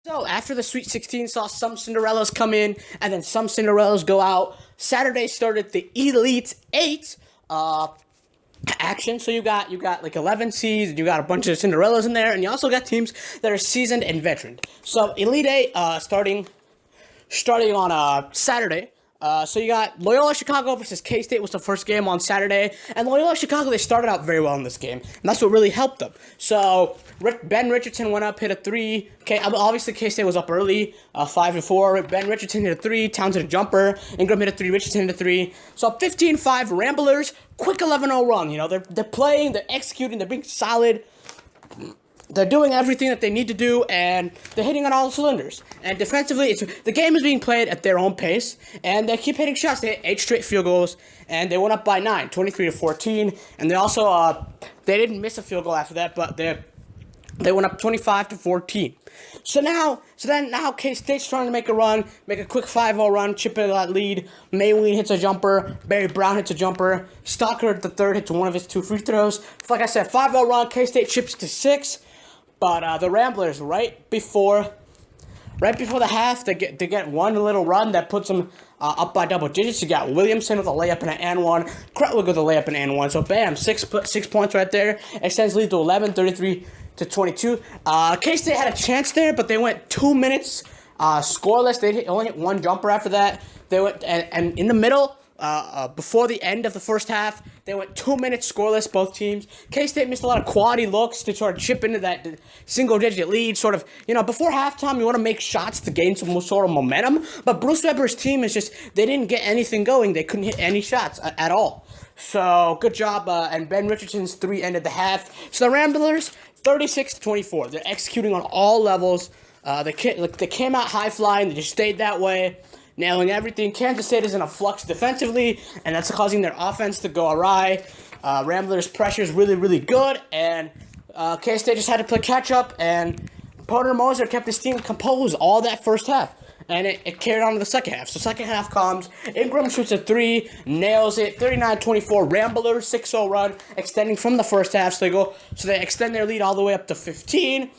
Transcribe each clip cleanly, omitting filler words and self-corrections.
So after the Sweet 16, saw some Cinderellas come in, and then some Cinderellas go out. Saturday started the Elite Eight action. So you got like 11 seeds, and you got a bunch of Cinderellas in there, and you also got teams that are seasoned and veteran. So Elite Eight starting on Saturday. So you got Loyola Chicago versus K-State was the first game on Saturday, and Loyola Chicago, they started out very well in this game, and that's what really helped them. So Ben Richardson went up, hit a three. Obviously K-State was up early, 5-4. Ben Richardson hit a three, Towns hit a jumper, Ingram hit a three, Richardson hit a three. So 15-5 Ramblers, quick 11-0 run. You know, they're playing, they're executing, they're being solid. They're doing everything that they need to do, and they're hitting on all cylinders. And defensively, the game is being played at their own pace, and they keep hitting shots. They hit 8 straight field goals, and they went up by 9, 23-14. And they also they didn't miss a field goal after that, but they went up 25-14. So now K-State's trying to make a run, make a quick 5-0 run, chip into that lead. Mayween hits a jumper, Barry Brown hits a jumper, Stocker the third hits one of his 2 free throws. Like I said, 5-0 run, K-State chips to 6. But the Ramblers, right before the half, they get one little run that puts them up by double digits. You got Williamson with a layup and an and one, Krutwig with a layup and and one. So bam, 6 points right there. Extends lead to 11, 33-22. K-State had a chance there, but they went 2 minutes scoreless. They only hit one jumper after that. They went and in the middle. Before the end of the first half, they went 2 minutes scoreless, both teams. K-State missed a lot of quality looks to sort of chip into that single-digit lead. Sort of, before halftime, you want to make shots to gain some sort of momentum. But Bruce Weber's team they didn't get anything going. They couldn't hit any shots at all. So, good job. And Ben Richardson's 3 ended the half. So, the Ramblers, 36-24. They're executing on all levels. They came out high-flying. They just stayed that way. Nailing everything. Kansas State is in a flux defensively, and that's causing their offense to go awry. Ramblers' pressure is really, really good, and K-State just had to play catch-up, and Porter Moser kept his team composed all that first half, and it carried on to the second half. So second half comes, Ingram shoots a 3, nails it, 39-24, Ramblers, 6-0 run, extending from the first half, so they extend their lead all the way up to 15.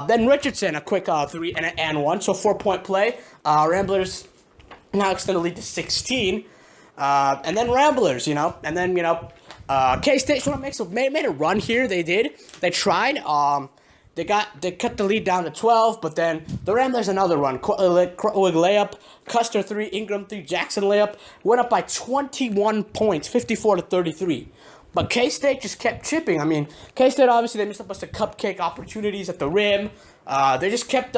Then Richardson, a quick 3 and 1, so 4-point play. Ramblers now extend the lead to 16, and then Ramblers, K-State sort of made a run here. They did. They tried. They cut the lead down to 12, but then the Ramblers another run. Krutwig layup, Custer 3, Ingram 3, Jackson layup, went up by 21 points, 54-33. But K-State just kept chipping. I mean, K-State obviously they missed a bunch of cupcake opportunities at the rim. They just kept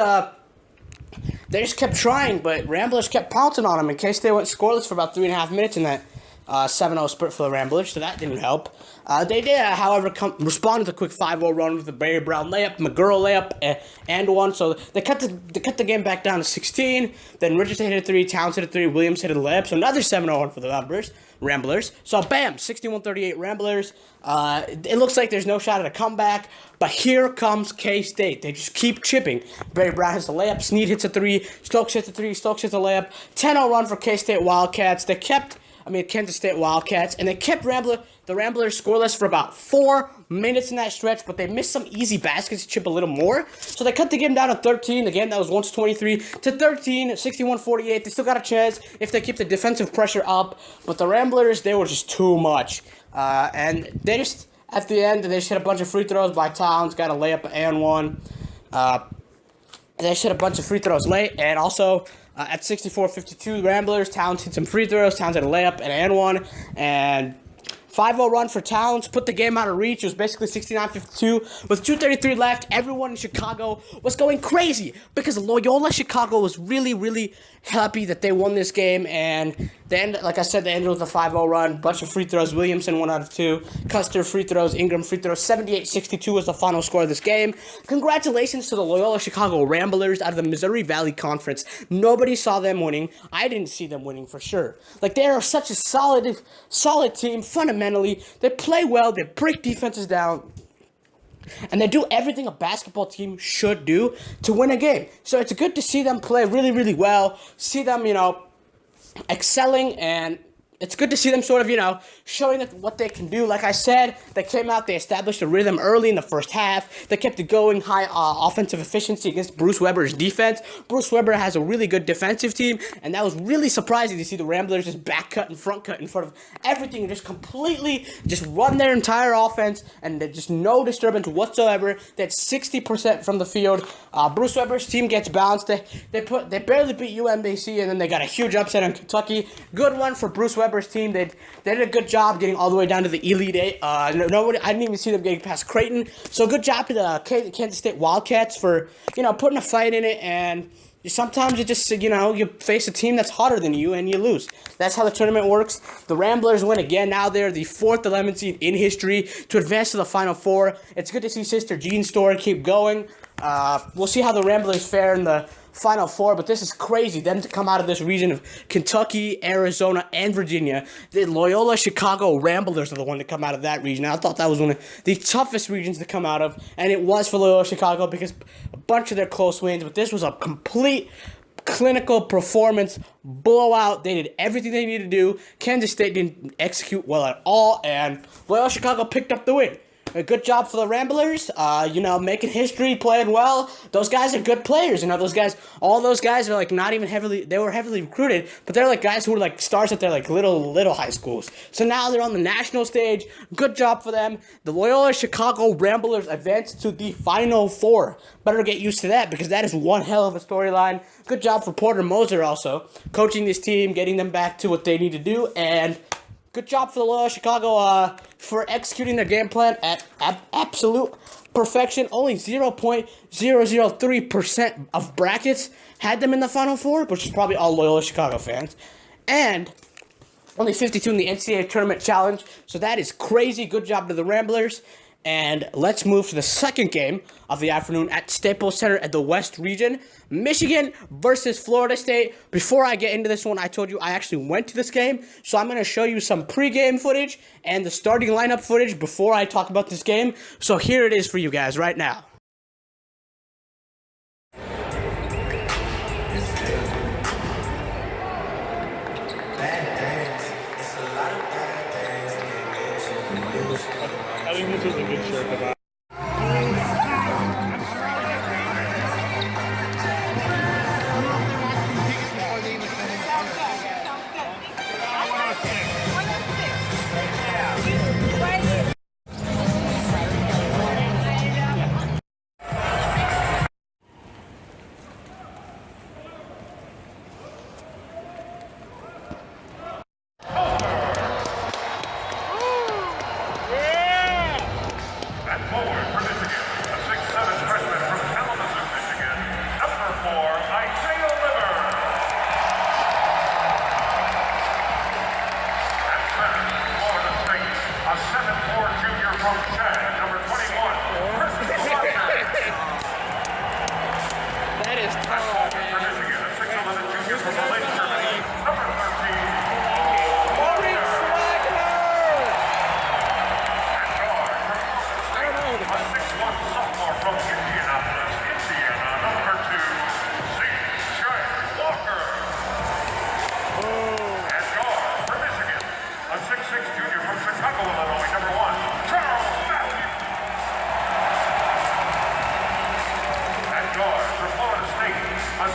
trying, but Ramblers kept pouncing on them in case they went scoreless for about 3.5 minutes in that 7-0 spurt for the Ramblers, so that didn't help. They did, however, respond with a quick 5-0 run with the Barry Brown layup, McGurl layup, and one. So they cut the game back down to 16. Then Richardson hit a 3, Towns hit a 3, Williams hit a layup. So another 7-0 run for the Ramblers. So bam, 61-38 Ramblers. It looks like there's no shot at a comeback, but here comes K-State. They just keep chipping. Barry Brown hits the layup, Snead hits a 3, Stokes hits a 3, Stokes hits a layup. 10-0 run for K-State Wildcats. Kansas State Wildcats, and they kept the Ramblers scoreless for about 4 minutes in that stretch, but they missed some easy baskets to chip a little more. So they cut the game down to 13. The game that was once 23 to 13, 61-48. They still got a chance if they keep the defensive pressure up, but the Ramblers, they were just too much. And they just, at the end, they just hit a bunch of free throws by Towns, got a layup and one. They just hit a bunch of free throws late, and also at 64-52, Ramblers, Towns hit some free throws, Towns had a layup and one, and 5-0 run for Towns, put the game out of reach. It was basically 69-52. With 2:33 left, everyone in Chicago was going crazy because Loyola Chicago was really, really happy that they won this game. And then, like I said, they ended with a 5-0 run. Bunch of free throws. Williamson 1 out of 2. Custer free throws. Ingram free throws. 78-62 was the final score of this game. Congratulations to the Loyola Chicago Ramblers out of the Missouri Valley Conference. Nobody saw them winning. I didn't see them winning for sure. Like, they are such a solid team, fundamentally. They play well, they break defenses down, and they do everything a basketball team should do to win a game. So it's good to see them play really, really well, see them, excelling, and it's good to see them sort of, showing that what they can do. Like I said, they came out, they established a rhythm early in the first half. They kept it going, high offensive efficiency against Bruce Weber's defense. Bruce Weber has a really good defensive team, and that was really surprising to see the Ramblers just back cut and front cut in front of everything and just completely just run their entire offense, and just no disturbance whatsoever. They had 60% from the field. Bruce Weber's team gets bounced. They barely beat UMBC, and then they got a huge upset on Kentucky. Good one for Bruce Weber's team. They did a good job getting all the way down to the Elite Eight. I didn't even see them getting past Creighton. So good job to the Kansas State Wildcats for putting a fight in it. And sometimes you just you face a team that's hotter than you and you lose. That's how the tournament works. The Ramblers win again. Now they're the 4th 11th seed in history to advance to the Final Four. It's good to see Sister Jean's story keep going. We'll see how the Ramblers fare in the Final Four, but this is crazy. Them to come out of this region of Kentucky, Arizona, and Virginia. The Loyola Chicago Ramblers are the one to come out of that region. I thought that was one of the toughest regions to come out of, and it was for Loyola Chicago because a bunch of their close wins, but this was a complete clinical performance blowout. They did everything they needed to do. Kansas State didn't execute well at all, and Loyola Chicago picked up the win. A good job for the Ramblers, making history, playing well. Those guys are good players, all those guys are not even they were heavily recruited, but they're guys who were stars at their little high schools. So now they're on the national stage. Good job for them. The Loyola Chicago Ramblers advanced to the Final Four. Better get used to that because that is one hell of a storyline. Good job for Porter Moser also, coaching this team, getting them back to what they need to do, and good job for the Loyola Chicago for executing their game plan at absolute perfection. Only 0.003% of brackets had them in the Final Four, which is probably all Loyola Chicago fans. And only 52 in the NCAA Tournament Challenge. So that is crazy. Good job to the Ramblers. And let's move to the second game of the afternoon at Staples Center at the West Region. Michigan versus Florida State. Before I get into this one, I told you I actually went to this game. So I'm going to show you some pregame footage and the starting lineup footage before I talk about this game. So here it is for you guys right now. I think this was a good shirt to buy. That is tall, man. A 6'6"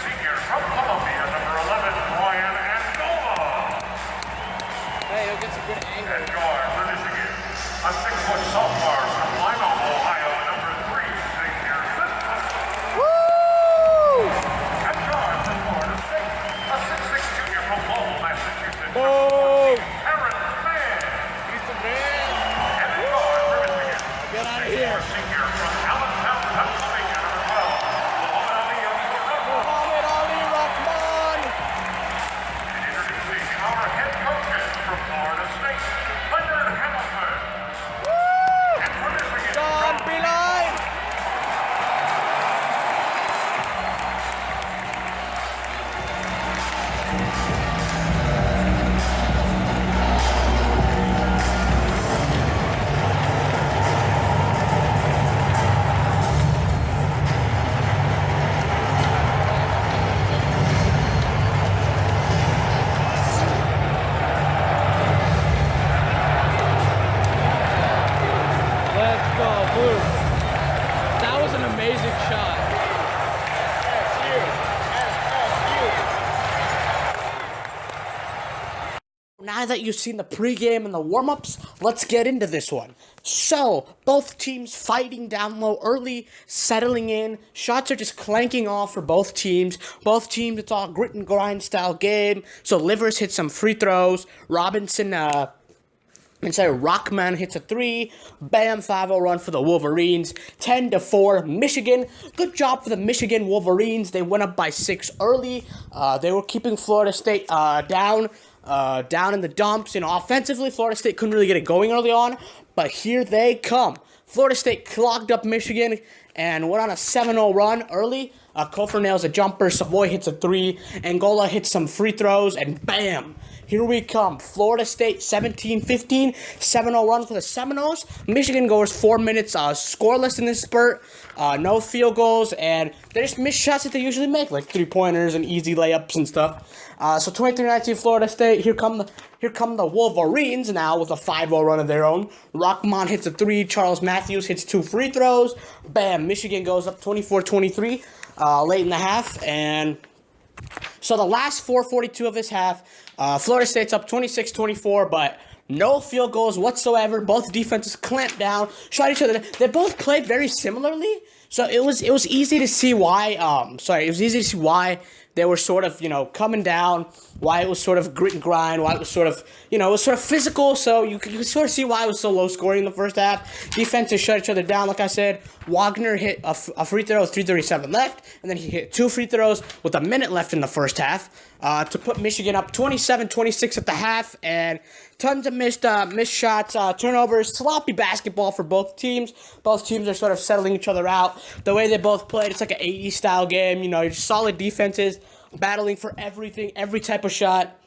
senior from Columbia, number 11, Ryan Angola. Hey, he'll get some good angle. At guard for Michigan, a 6-foot sophomore from Lima, Ohio, number 3, Xavier Simpson. Woo! At guard for Florida State, a 6'6" junior from Lowell, Massachusetts, Boom! Aaron Mann. He's the man. And at guard for Michigan, Get out of a here. senior from Allentown, Pennsylvania, number 12, Abdur-Rahkman. introducing our head coaches from Florida State. now that you've seen the pregame and the warm-ups, let's get into this one. So, both teams fighting down low early, settling in. Shots are just clanking off for both teams. Both teams, it's all grit and grind style game. So, Livers hit some free throws. Abdur-Rahkman hits a 3. Bam, 5-0 run for the Wolverines. 10-4, Michigan. Good job for the Michigan Wolverines. They went up by 6 early. They were keeping Florida State down in the dumps. Offensively, Florida State couldn't really get it going early on. But here they come. Florida State clogged up Michigan and went on a 7-0 run early. Kofor nails a jumper. Savoy hits a 3. Angola hits some free throws. And bam! Here we come. Florida State 17-15. 7-0 run for the Seminoles. Michigan goes 4 minutes scoreless in this spurt. No field goals. And they just miss shots that they usually make, like 3-pointers and easy layups and stuff. So 23-19 Florida State. Here come the Wolverines now with a 5-0 run of their own. Rahkman hits a 3. Charles Matthews hits 2 free throws. Bam. Michigan goes up 24-23 late in the half. And so the last 4:42 of this half, Florida State's up 26-24, but no field goals whatsoever. Both defenses clamped down, shot each other. They both played very similarly, so it was easy to see why. It was easy to see why they were sort of coming down. Why it was sort of grit and grind. Why it was sort of it was sort of physical. So you could sort of see why it was so low scoring in the first half. Defenses shut each other down. Like I said, Wagner hit a free throw with 3:37 left, and then he hit 2 free throws with a minute left in the first half to put Michigan up 27-26 at the half, and tons of missed shots, turnovers, sloppy basketball for both teams. Both teams are sort of settling each other out. The way they both played, it's like an 80s style game. Just solid defenses, battling for everything, every type of shot.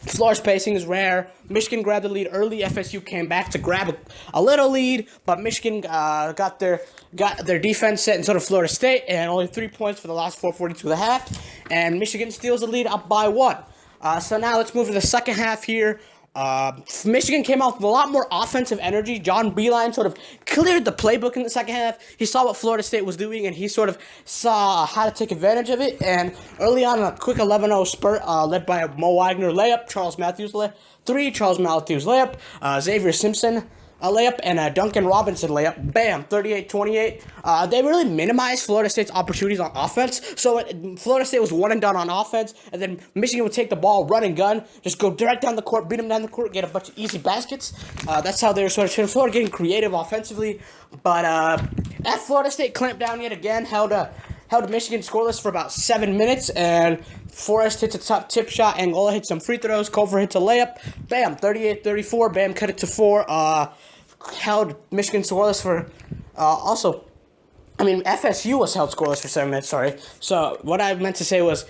Floor spacing is rare. Michigan grabbed the lead early. FSU came back to grab a little lead, but Michigan got their defense set in sort of Florida State, and only 3 points for the last 4:42 of the half. And Michigan steals the lead up by 1. So now let's move to the second half here. Michigan came out with a lot more offensive energy. John Beilein sort of cleared the playbook in the second half. He saw what Florida State was doing, and he sort of saw how to take advantage of it. And early on, a quick 11-0 spurt led by a Mo Wagner layup, Charles Matthews 3, Charles Matthews layup, Xavier Simpson a layup, and a Duncan Robinson layup. Bam, 38-28. They really minimized Florida State's opportunities on offense. So Florida State was one and done on offense, and then Michigan would take the ball, run and gun, just go direct down the court, beat them down the court, get a bunch of easy baskets. That's how they were sort of getting creative offensively. But at Florida State clamped down yet again, held Michigan scoreless for about 7 minutes, and Forrest hits a top tip shot, Angola hits some free throws, Kofor hits a layup. Bam, 38-34. Bam, cut it to 4. Held Michigan scoreless for FSU was held scoreless for 7 minutes, sorry. So what I meant to say was,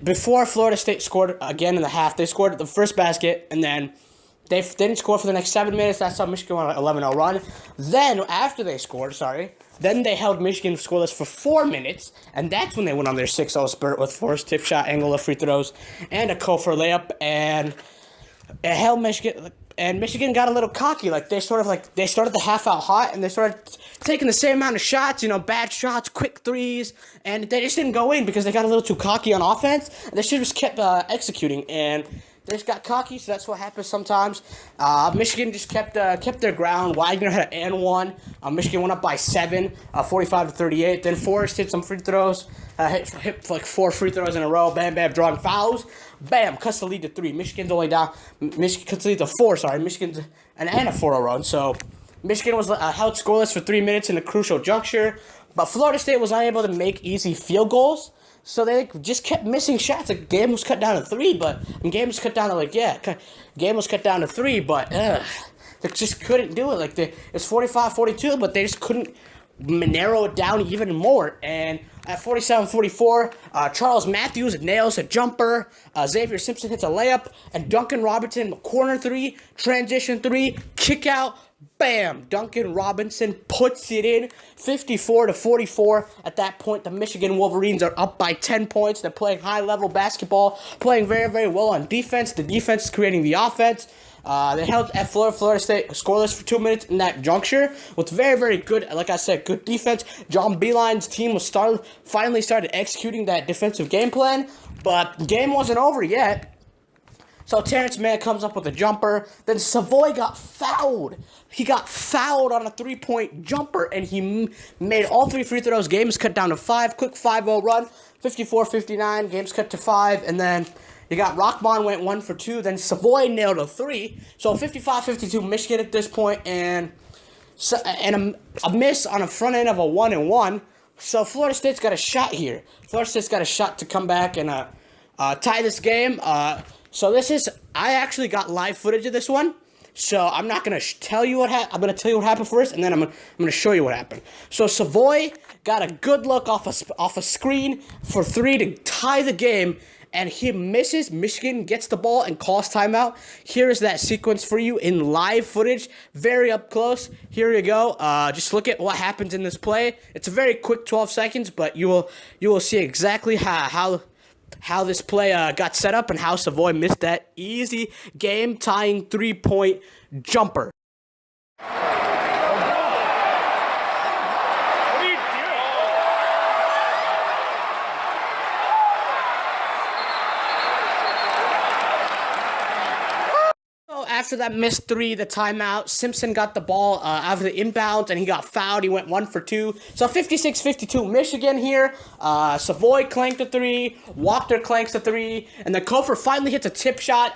before Florida State scored again in the half, they scored the first basket, and then they didn't score for the next 7 minutes. That's how Michigan went on an 11-0 run. Then, after they scored, then they held Michigan scoreless for 4 minutes, and that's when they went on their 6-0 spurt with Forrest tip shot, Angola free throws, and a Kofor layup, and it held Michigan. And Michigan got a little cocky. They started the half out hot, and they started taking the same amount of shots, bad shots, quick threes, and they just didn't go in because they got a little too cocky on offense. And they should have just kept executing, and they just got cocky. So that's what happens sometimes. Michigan just kept their ground. Wagner had an and one. Michigan went up by 7, 45-38. Then Forrest hit some free throws. Hit like 4 free throws in a row. Bam, bam, drawing fouls. Bam, cuts the lead to 3. Michigan's only down. Michigan cuts the lead to 4. Michigan's and a 4-0 run. So Michigan was held scoreless for 3 minutes in a crucial juncture. But Florida State was unable to make easy field goals. So they just kept missing shots. The game was cut down to 3, but game was cut down to 3, but they just couldn't do it. It's 45-42, but they just couldn't narrow it down even more. And at 47-44, Charles Matthews nails a jumper. Xavier Simpson hits a layup, and Duncan Robinson corner 3, transition 3, kick out. Bam! Duncan Robinson puts it in, 54-44. At that point, the Michigan Wolverines are up by 10 points. They're playing high-level basketball, playing very, very well on defense. The defense is creating the offense. They held at Florida State scoreless for 2 minutes in that juncture with very, very good, like I said, good defense. John Beilein's team was finally started executing that defensive game plan, but the game wasn't over yet. So Terrence Mann comes up with a jumper. Then Savoy got fouled. He got fouled on a 3-point jumper, and he made all 3 free throws. Games cut down to 5. Quick 5-0 run. 54-59. Games cut to 5. And then you got Rahkman went 1 for 2. Then Savoy nailed a 3. So 55-52 Michigan at this point, and a miss on the front end of a 1-1. So Florida State's got a shot here. Florida State's got a shot to come back and tie this game. So I actually got live footage of this one. So I'm not gonna tell you what happened. I'm gonna tell you what happened first, and then I'm gonna show you what happened. So Savoy got a good look off a screen for 3 to tie the game, and he misses. Michigan gets the ball and calls timeout. Here is that sequence for you in live footage, very up close. Here you go. Just look at what happens in this play. It's a very quick 12 seconds, but you will see exactly how this play got set up and how Savoy missed that easy game-tying 3-point jumper. What are you So after that missed 3, the timeout, Simpson got the ball out of the inbounds, and he got fouled. He went 1 for 2. So 56-52 Michigan here. Savoy clanked a 3. Walker clanks a 3. And then Kofor finally hits a tip shot.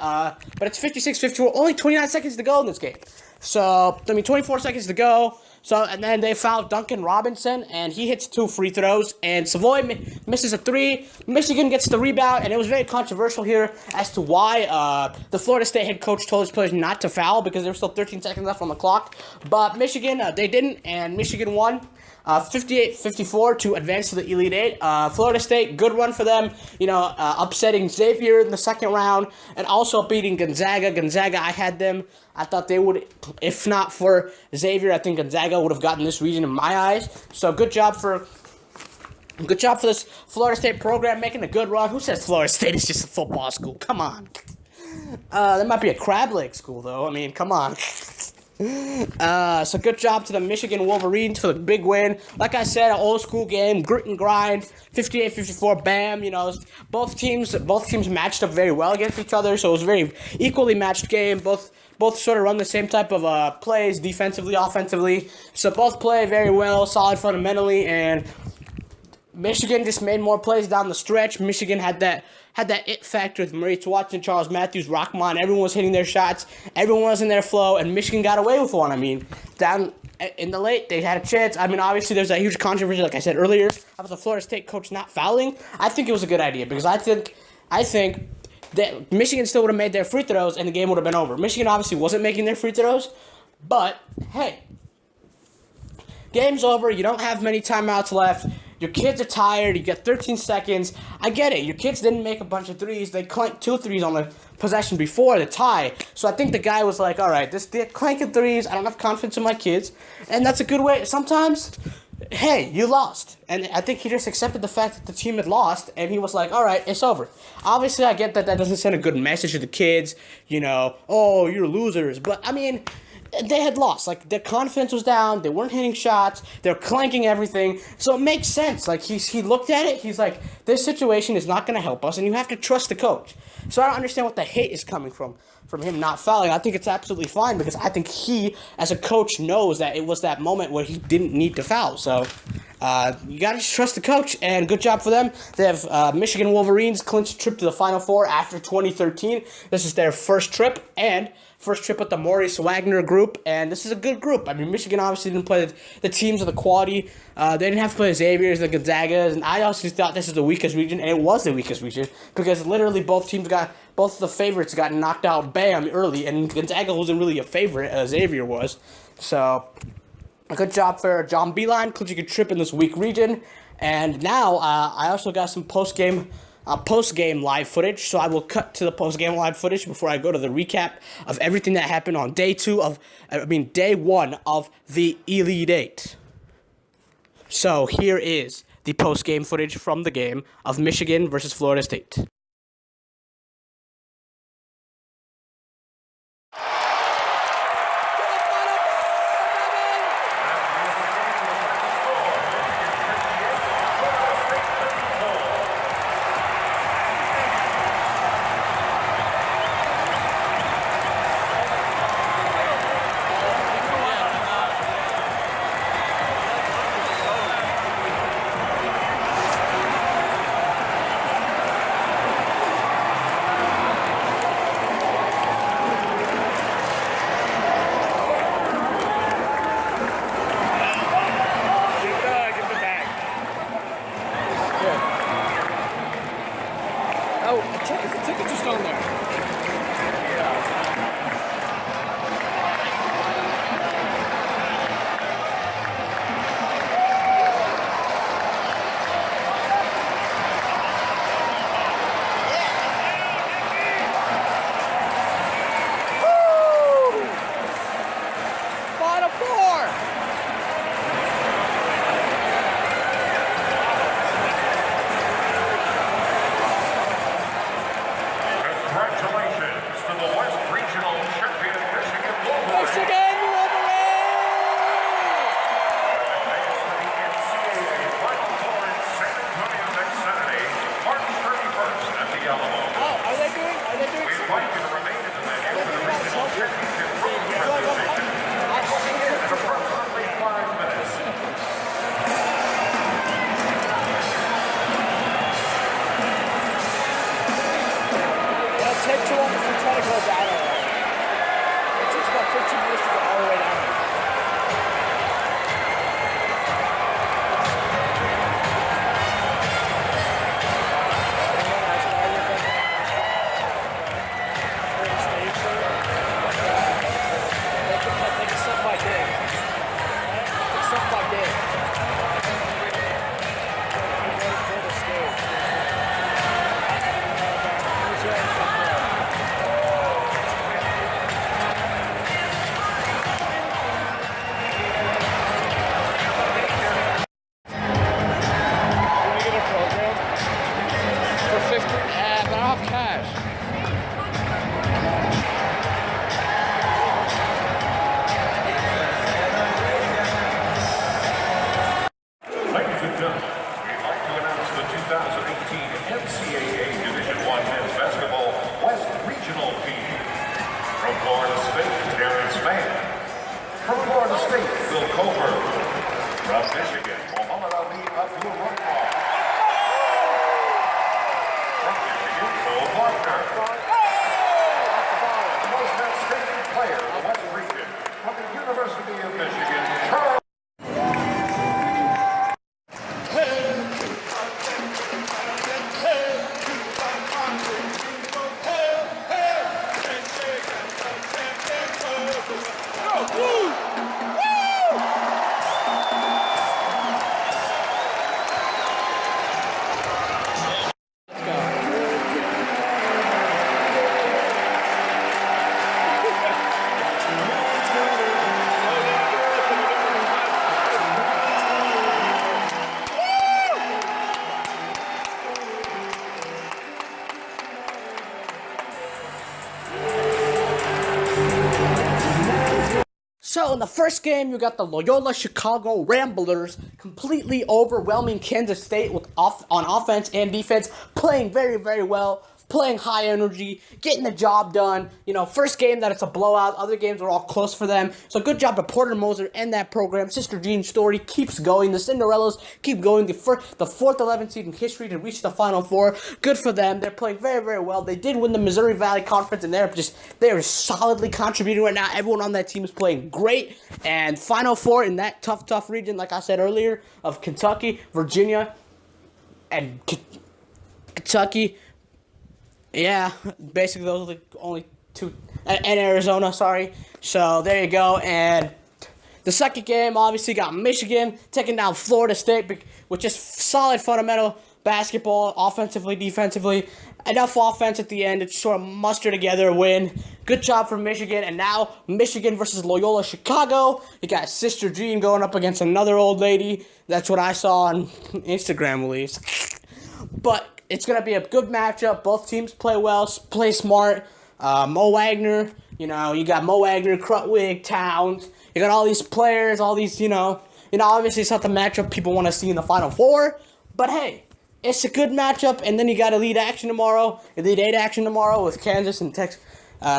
But it's 56-54. Only 29 seconds to go in this game. So, 24 seconds to go. So, and then they fouled Duncan Robinson, and he hits 2 free throws, and Savoy misses a 3. Michigan gets the rebound, and it was very controversial here as to why the Florida State head coach told his players not to foul because there were still 13 seconds left on the clock. But Michigan, they didn't, and Michigan won 58-54 to advance to the Elite Eight. Florida State, good run for them, upsetting Xavier in the second round, and also beating Gonzaga. Gonzaga, I had them. I thought they would, if not for Xavier, I think Gonzaga would have gotten this region in my eyes. So good job for this Florida State program making a good run. Who says Florida State is just a football school? Come on. That might be a crab leg school, though. I mean, come on. So good job to the Michigan Wolverines for the big win. Like I said, an old school game, grit and grind, 58-54, bam. Both teams matched up very well against each other, so it was a very equally matched game. Both sort of run the same type of plays, defensively, offensively. So both play very well, solid fundamentally, and Michigan just made more plays down the stretch. Michigan had that it factor with Maurice Watson, Charles Matthews, Rahkman. Everyone was hitting their shots. Everyone was in their flow, and Michigan got away with one. I mean, down in the late, they had a chance. I mean, obviously, there's a huge controversy, like I said earlier, about the Florida State coach not fouling. I think it was a good idea because I think that Michigan still would have made their free throws and the game would have been over. Michigan obviously wasn't making their free throws, but hey, game's over. You don't have many timeouts left. Your kids are tired. You got 13 seconds. I get it. Your kids didn't make a bunch of threes. They clanked 2 threes on the possession before the tie. So I think the guy was like, all right, they're clanking threes. I don't have confidence in my kids. And that's a good way. Sometimes, hey, you lost. And I think he just accepted the fact that the team had lost, and he was like, all right, it's over. Obviously, I get that doesn't send a good message to the kids, oh, you're losers. But, I mean, they had lost. Like, their confidence was down. They weren't hitting shots. They're clanking everything. So it makes sense. Like, he looked at it. He's like, this situation is not going to help us, and you have to trust the coach. So I don't understand what the hate is coming from him not fouling. I think it's absolutely fine because I think he, as a coach, knows that it was that moment where he didn't need to foul. So you got to trust the coach, and good job for them. They have Michigan Wolverines clinch a trip to the Final Four after 2013. This is their first trip with the Maurice Wagner group, and this is a good group. I mean, Michigan obviously didn't play the teams of the quality. They didn't have to play the Xaviers, the Gonzagas, and I also thought this is the weakest region, and it was the weakest region because literally both of the favorites got knocked out, bam, early, and Gonzaga wasn't really a favorite, as Xavier was. So, a good job for John Beilein, clinching a trip in this weak region. And now, I also got some post-game live footage, so I will cut to the post-game live footage before I go to the recap of everything that happened on day one of the Elite Eight. So, here is the post-game footage from the game of Michigan versus Florida State. check if the tickets are still in there. Final four! Congratulations to the West Regional Champion Michigan Wolverines. Michigan Wolverines! Advance to the NCAA Final Four in San Antonio next Saturday, March 31st at the Alamo. Oh, are they doing We invite you to remain in the venue for the regional championship trophy presentation. In approximately 5 minutes. It'll take too long if we try to go down already. It takes about 15 minutes to go all the way down. Ladies and gentlemen, we'd like to announce the 2018 NCAA Division I Men's Basketball West Regional Team. From Florida State, Terrence Mann. From Florida State, Phil Colbert. From Michigan, Mohamed Ali Abdur-Rahkman. From Michigan, Cole Wagner. The most outstanding player in the West Region. From the University of Michigan, Charles. So in the first game, you got the Loyola Chicago Ramblers completely overwhelming Kansas State on offense and defense, playing very, very well, playing high energy, getting the job done. You know, first game that it's a blowout. Other games are all close for them. So good job to Porter Moser and that program. Sister Jean's story keeps going. The Cinderellas keep going. The fourth 11th seed in history to reach the Final Four. Good for them. They're playing very, very well. They did win the Missouri Valley Conference, and they're solidly contributing right now. Everyone on that team is playing great. And Final Four in that tough region, like I said earlier, of Kentucky, Virginia, and Kentucky. Yeah, basically those are the only two, and Arizona, sorry. So there you go, and the second game obviously got Michigan taking down Florida State, with just solid fundamental basketball, offensively, defensively. Enough offense at the end to sort of muster together a win. Good job for Michigan, and now Michigan versus Loyola Chicago. You got Sister Jean going up against another old lady. That's what I saw on Instagram, at least. But it's going to be a good matchup. Both teams play well, play smart. Mo Wagner, you got Mo Wagner, Krutwig, Towns. You got all these players, all these, obviously it's not the matchup people want to see in the Final Four. But hey, it's a good matchup. And then you got Elite Eight action tomorrow with Kansas and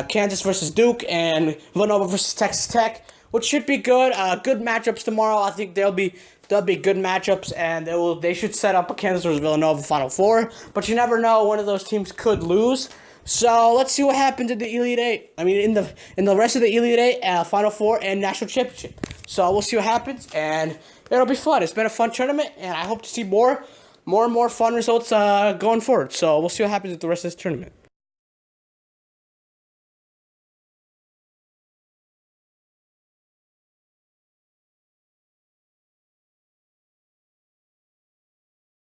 Kansas versus Duke and Villanova versus Texas Tech, which should be good. Good matchups tomorrow. I think they'll be good matchups, and they should set up a Kansas versus Villanova Final Four. But you never know, one of those teams could lose. So let's see what happens in the Elite Eight. I mean, in the rest of the Elite Eight, Final Four, and National Championship. So we'll see what happens, and it'll be fun. It's been a fun tournament, and I hope to see more more and more fun results going forward. So we'll see what happens with the rest of this tournament.